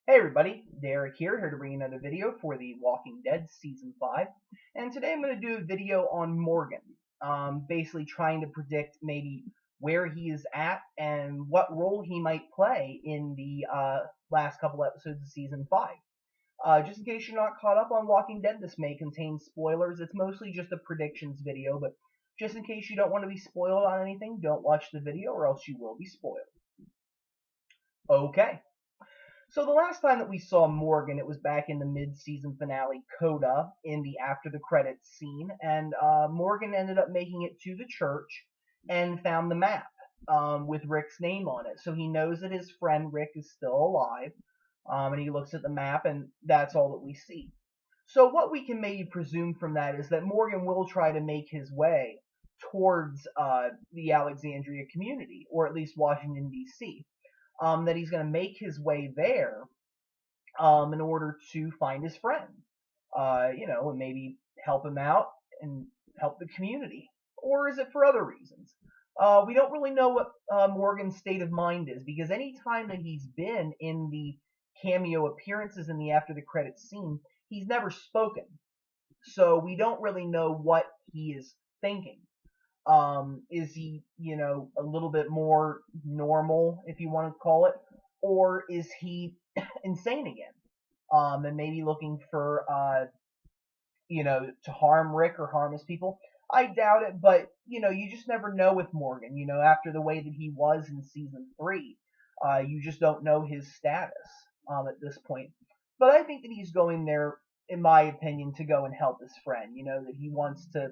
Hey everybody, Derek here to bring you another video for The Walking Dead Season 5. And today I'm going to do a video on Morgan, basically trying to predict maybe where he is at and what role he might play in the last couple episodes of Season 5. Just in case you're not caught up on Walking Dead, this may contain spoilers. It's mostly just a predictions video, but just in case you don't want to be spoiled on anything, don't watch the video or else you will be spoiled. Okay. So the last time that we saw Morgan, it was back in the mid-season finale coda in the after the credits scene, and Morgan ended up making it to the church and found the map with Rick's name on it. So he knows that his friend Rick is still alive, and he looks at the map, and that's all that we see. So what we can maybe presume from that is that Morgan will try to make his way towards the Alexandria community, or at least Washington, D.C. That he's going to make his way there in order to find his friend, and maybe help him out and help the community. Or is it for other reasons? We don't really know what Morgan's state of mind is because any time that he's been in the cameo appearances in the after the credits scene, he's never spoken. So we don't really know what he is thinking. Is he, a little bit more normal, if you want to call it, or is he insane again? And maybe looking for, to harm Rick or harm his people. I doubt it, but you just never know with Morgan. After the way that he was in season 3, you just don't know his status at this point. But I think that he's going there, in my opinion, to go and help his friend. That he wants to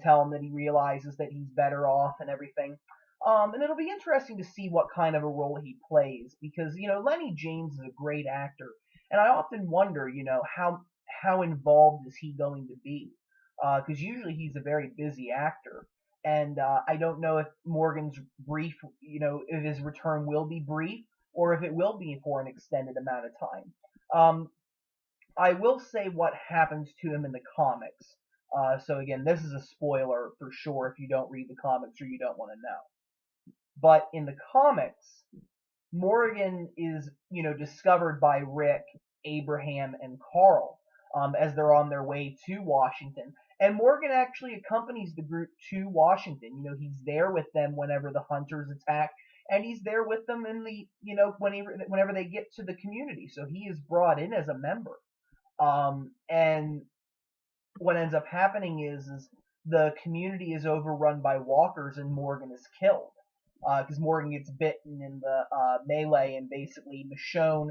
tell him that he realizes that he's better off and everything. And it'll be interesting to see what kind of a role he plays because, Lenny James is a great actor. And I often wonder, how involved is he going to be? Because usually he's a very busy actor. And I don't know if Morgan's brief, if his return will be brief or if it will be for an extended amount of time. I will say what happens to him in the comics. So again, this is a spoiler for sure if you don't read the comics or you don't want to know. But in the comics, Morgan is, discovered by Rick, Abraham, and Carl as they're on their way to Washington. And Morgan actually accompanies the group to Washington. He's there with them whenever the hunters attack, and he's there with them in the, whenever they get to the community. So he is brought in as a member. And what ends up happening is the community is overrun by walkers and Morgan is killed because Morgan gets bitten in the melee and basically Michonne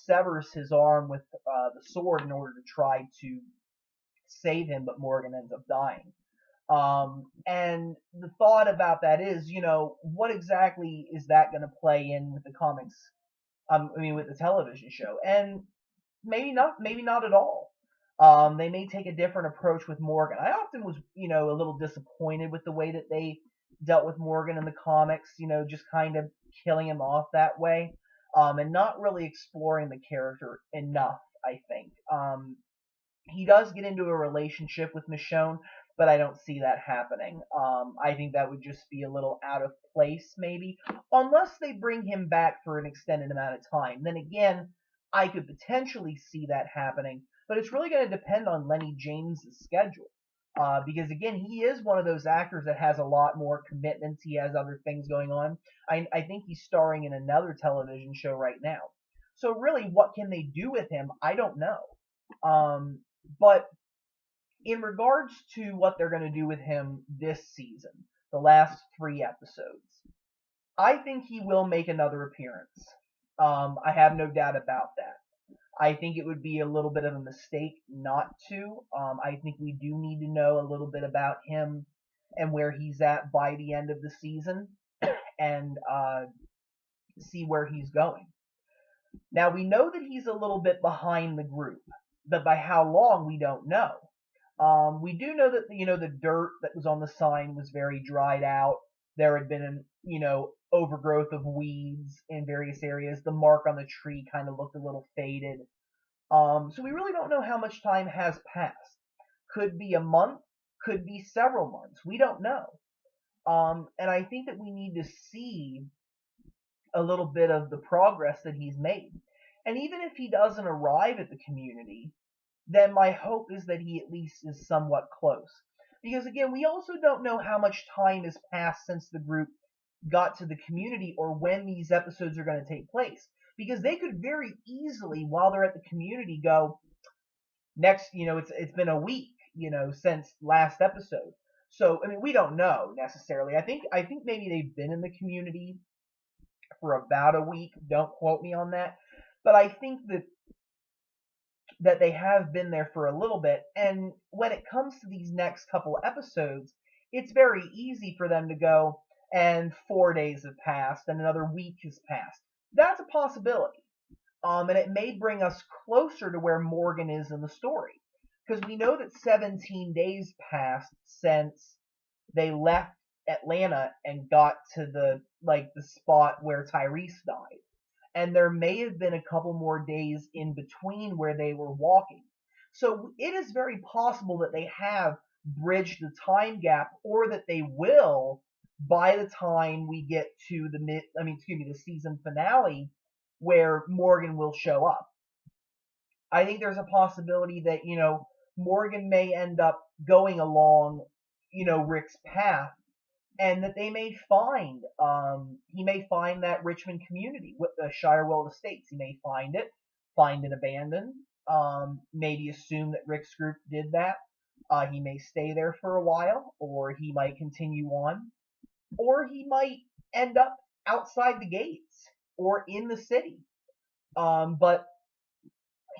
severs his arm with the sword in order to try to save him, but Morgan ends up dying. And the thought about that is, what exactly is that going to play in with the comics? With the television show, and maybe not at all. They may take a different approach with Morgan. I often was, a little disappointed with the way that they dealt with Morgan in the comics, just kind of killing him off that way, and not really exploring the character enough, I think. He does get into a relationship with Michonne, but I don't see that happening. I think that would just be a little out of place, maybe, unless they bring him back for an extended amount of time. Then again, I could potentially see that happening, but it's really going to depend on Lenny James' schedule. Because again, he is one of those actors that has a lot more commitments. He has other things going on. I think he's starring in another television show right now. So really, what can they do with him? I don't know. But in regards to what they're going to do with him this season, the last 3 episodes, I think he will make another appearance. I have no doubt about that. I think it would be a little bit of a mistake not to. I think we do need to know a little bit about him and where he's at by the end of the season and see where he's going. Now, we know that he's a little bit behind the group, but by how long, we don't know. We do know that, the dirt that was on the sign was very dried out. There had been, overgrowth of weeds in various areas. The mark on the tree kind of looked a little faded. So we really don't know how much time has passed. Could be a month, could be several months. We don't know. And I think that we need to see a little bit of the progress that he's made. And even if he doesn't arrive at the community, then my hope is that he at least is somewhat close. Because again, we also don't know how much time has passed since the group got to the community or when these episodes are going to take place. Because they could very easily, while they're at the community, go, next, it's been a week, since last episode. So I mean, we don't know necessarily. I think maybe they've been in the community for about a week. Don't quote me on that, but I think that they have been there for a little bit. And when it comes to these next couple episodes, it's very easy for them to go, and 4 days have passed, and another week has passed. That's a possibility. And it may bring us closer to where Morgan is in the story. Because we know that 17 days passed since they left Atlanta and got to the spot where Tyrese died. And there may have been a couple more days in between where they were walking. So it is very possible that they have bridged the time gap, or that they will by the time we get to the season finale, where Morgan will show up. I think there's a possibility that, Morgan may end up going along, Rick's path, and that he may find that Richmond community with the Shirewell Estates. He may find it abandoned, maybe assume that Rick's group did that. He may stay there for a while, or he might continue on, or he might end up outside the gates or in the city. But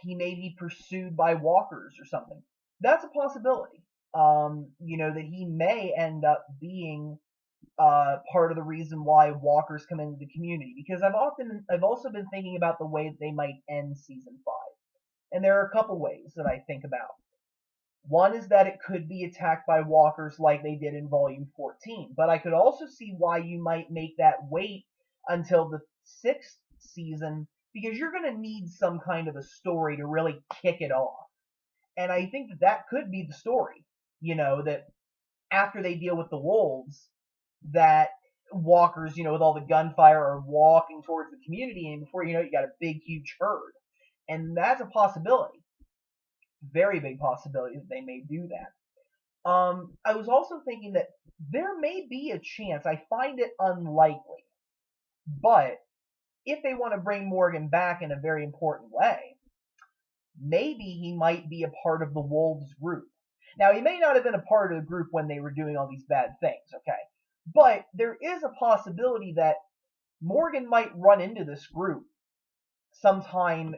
he may be pursued by walkers or something. That's a possibility. That he may end up being part of the reason why walkers come into the community. Because I've also been thinking about the way that they might end season 5, and there are a couple ways that I think about. One is that it could be attacked by walkers like they did in Volume 14, but I could also see why you might make that wait until the 6th season, because you're going to need some kind of a story to really kick it off. And I think that could be the story, that after they deal with the wolves, that walkers, with all the gunfire, are walking towards the community, and before you know it, you got a big, huge herd. And that's a possibility. Very big possibility that they may do that. I was also thinking that there may be a chance, I find it unlikely, but if they want to bring Morgan back in a very important way, maybe he might be a part of the Wolves group. Now, he may not have been a part of the group when they were doing all these bad things, okay? But there is a possibility that Morgan might run into this group sometime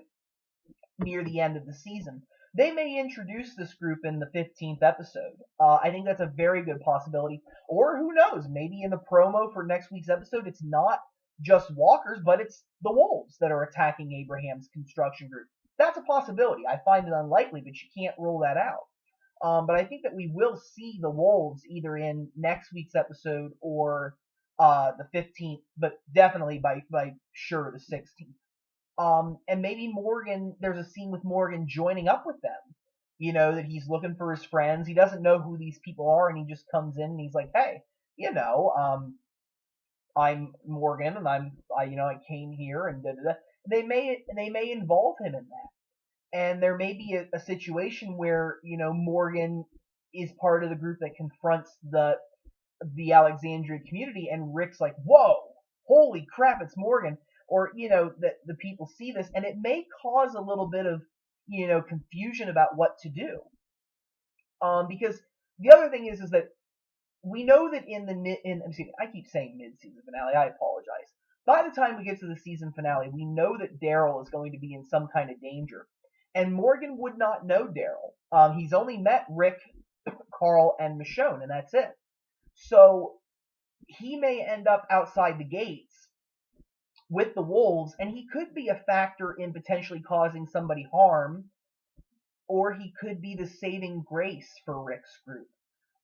near the end of the season. They may introduce this group in the 15th episode. I think that's a very good possibility. Or who knows, maybe in the promo for next week's episode, it's not just walkers, but it's the wolves that are attacking Abraham's construction group. That's a possibility. I find it unlikely, but you can't rule that out. But I think that we will see the wolves either in next week's episode or the 15th, but definitely by sure the 16th. And maybe Morgan, there's a scene with Morgan joining up with them. That he's looking for his friends. He doesn't know who these people are, and he just comes in and he's like, hey, I'm Morgan, and I came here, and da, da, da. They may involve him in that. And there may be a situation where, Morgan is part of the group that confronts the Alexandria community, and Rick's like, whoa, holy crap, it's Morgan. Or, that the people see this, and it may cause a little bit of, confusion about what to do. Because the other thing is that we know that I keep saying mid-season finale, I apologize. By the time we get to the season finale, we know that Daryl is going to be in some kind of danger. And Morgan would not know Daryl. He's only met Rick, Carl, and Michonne, and that's it. So he may end up outside the gates with the wolves, and he could be a factor in potentially causing somebody harm, or he could be the saving grace for Rick's group.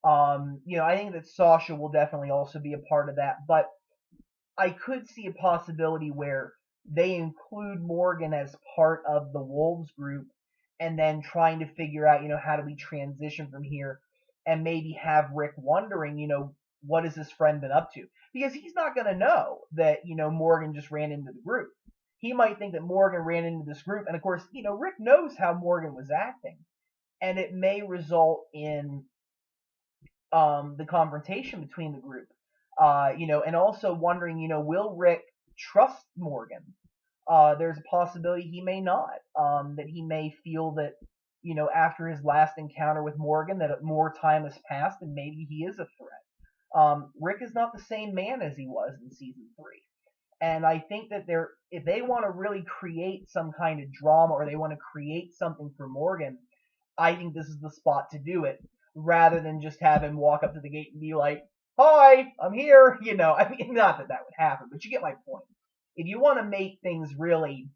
I think that Sasha will definitely also be a part of that, but I could see a possibility where they include Morgan as part of the wolves group, and then trying to figure out, how do we transition from here, and maybe have Rick wondering, what has his friend been up to? Because he's not going to know that, Morgan just ran into the group. he might think that Morgan ran into this group, and of course, Rick knows how Morgan was acting, and it may result in the confrontation between the group. And also wondering, will Rick trust Morgan? There's a possibility he may not. That he may feel that, after his last encounter with Morgan, that more time has passed and maybe he is a threat. Rick is not the same man as he was in season 3. And I think that if they want to really create some kind of drama, or they want to create something for Morgan, I think this is the spot to do it, rather than just have him walk up to the gate and be like, "Hi, I'm here." I mean, not that that would happen, but you get my point. If you want to make things really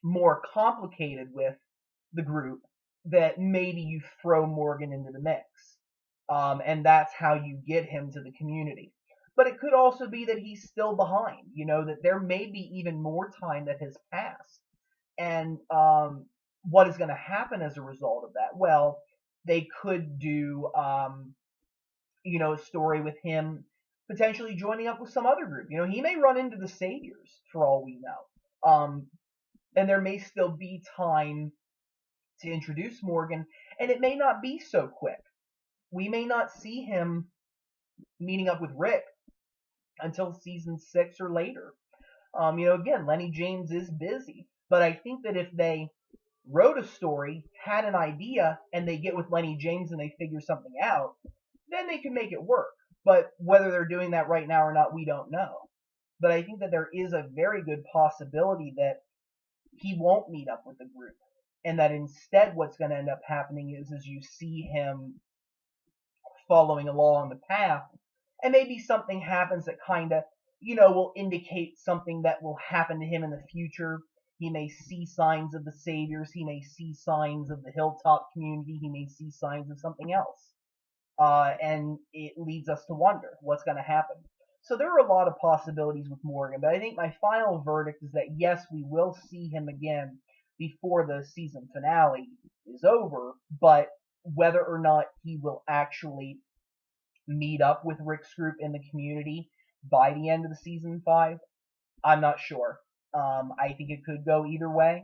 more complicated with the group, that maybe you throw Morgan into the mix, and that's how you get him to the community. But it could also be that he's still behind, that there may be even more time that has passed. And what is going to happen as a result of that? Well, they could do, a story with him potentially joining up with some other group. He may run into the Saviors for all we know. And there may still be time to introduce Morgan, and it may not be so quick. We may not see him meeting up with Rick until season 6 or later. Again, Lenny James is busy, but I think that if they wrote a story, had an idea, and they get with Lenny James and they figure something out, then they can make it work. But whether they're doing that right now or not, we don't know. But I think that there is a very good possibility that he won't meet up with the group, and that instead what's going to end up happening is you see him following along the path, and maybe something happens that kind of, will indicate something that will happen to him in the future. He may see signs of the Saviors. He may see signs of the Hilltop community. He may see signs of something else. And it leads us to wonder what's going to happen. So there are a lot of possibilities with Morgan, but I think my final verdict is that yes, we will see him again before the season finale is over, but whether or not he will actually meet up with Rick's group in the community by the end of the season 5, I'm not sure. I think it could go either way,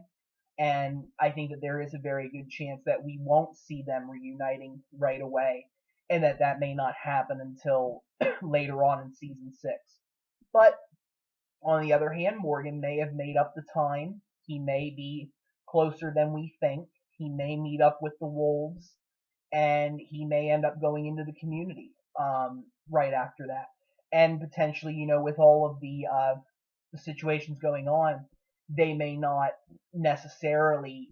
and I think that there is a very good chance that we won't see them reuniting right away, and that may not happen until later on in season 6. But on the other hand, Morgan may have made up the time. He may be closer than we think. He may meet up with the wolves, and he may end up going into the community right after that. And potentially, with all of the situations going on, they may not necessarily,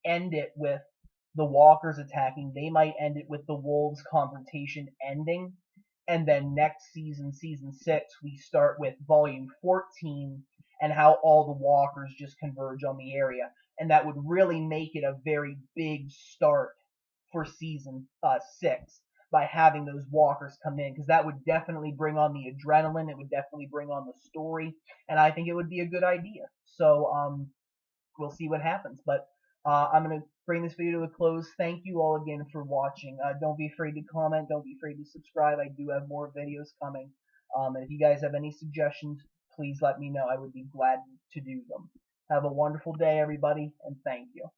end it with the walkers attacking. They might end it with the wolves confrontation ending, and then next season, season 6, we start with volume 14 and how all the walkers just converge on the area, and that would really make it a very big start for season 6 by having those walkers come in, because that would definitely bring on the adrenaline. It would definitely bring on the story, and I think it would be a good idea. So we'll see what happens. But I'm going to bring this video to a close. Thank you all again for watching. Don't be afraid to comment. Don't be afraid to subscribe. I do have more videos coming. And if you guys have any suggestions, please let me know. I would be glad to do them. Have a wonderful day, everybody, and thank you.